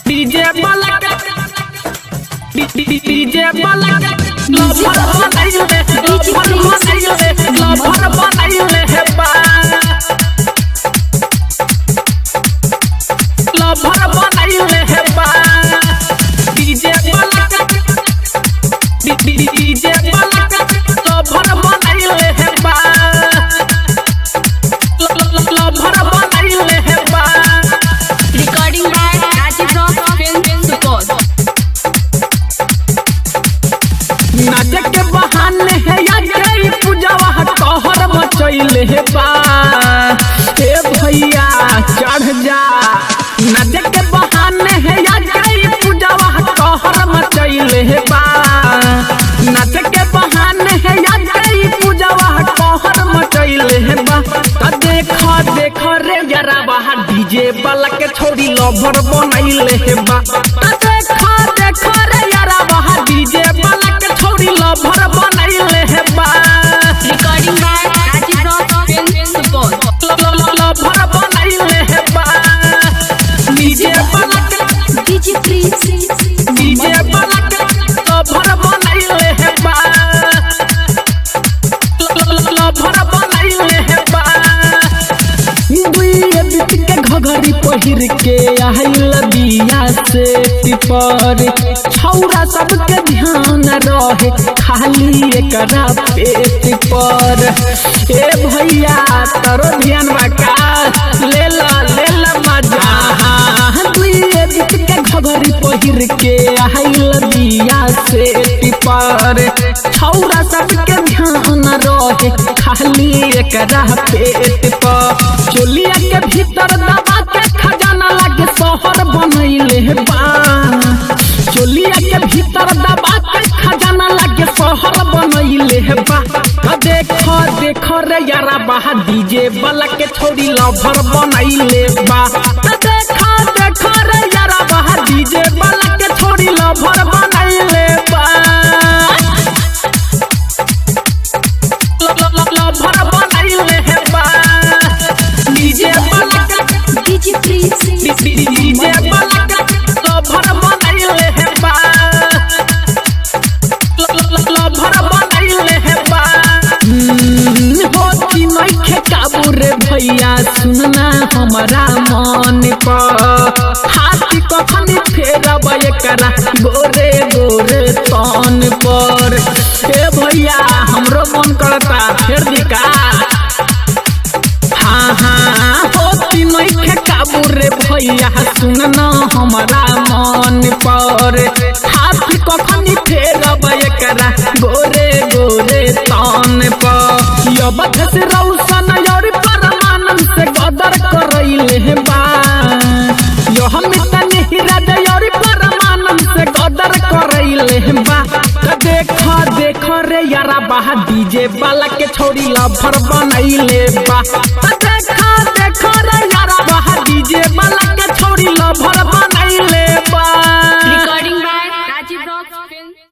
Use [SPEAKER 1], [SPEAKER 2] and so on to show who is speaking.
[SPEAKER 1] DJ बलक DJ बलक lover बनाइले लवर बनाइले लवर बनाइले हे बा लवर बनाइले हे बा डीजे बलक डीजे बलक लवर बनाइले हे बा लवर बनाइले हे बा
[SPEAKER 2] Recording by Rajiv Rock Film Support.
[SPEAKER 1] नाचे के बहाने है या गई पूजावा कहर मचैले हे बा ए भैया चढ़ जा नाचे के बहाने है या गई पूजावा कहर मचैले हे बा नाचे के बहाने है या गई पूजावा कहर मचैले हे बा देख रे जरा बाहर डीजे वाला के छोड़ी लवर बनाइले हे बा देख रे यारा बाहर डीजे वाला के छोड़ी लवर बनाइले हे बा
[SPEAKER 2] Recording by Rajiv Rock Film Support.
[SPEAKER 1] Lover बनाइले हे बा डीजे वाला के
[SPEAKER 2] DJ please.
[SPEAKER 1] डीजे वाला के लवर बनाइले हे बा लवर बनाइले हे बा के घघरी पहिर के आइल बिया से टिपर छौरा सबके ध्यान रहे खाली एकरा पेट पर ए भैया तोरो ध्यान बका ले ला मजा दुइए बिट के घघरी पहिर के आइल बिया से टिपर छौरा सबके ध्यान रहे खाली एकरा पेट पर चोलिया के भीतर दबा के खजाना लागे शहर बनैले हे बा चोलिया के भीतर दबा के खजाना लागे शहर बनैले हे बा देख रे यारा बहा डीजे वाला के छोड़ी लवर बनैले बा देख रे यारा बहा डीजे वाला के छोड़ी लवर बनैले बा लवर बनैले हे बा डीजे बलक
[SPEAKER 2] DJ please.
[SPEAKER 1] डीजे बलक लवर बनाइले हे बा लवर बनाइले हे बा होती नइखे काबू रे भैया सुनना हमारा मन पर हाथी कखनी फेरब एकरा गोरे गोरे तन पर ए भैया हमरो मन करता फेर दी का हाँ होती नइखे काबू रे भैया सुनना हमारा मन पर हाथी कखनी फेरब एकरा गोरे गोरे तन पर यबत से रौशन और परमानंद से गदर करैले हे बा यो हम तने हृदय और परमानंद से गदर करैले हे बा देख रे यारा बहा डीजे वाला के छोड़ी लवर बनाइले बा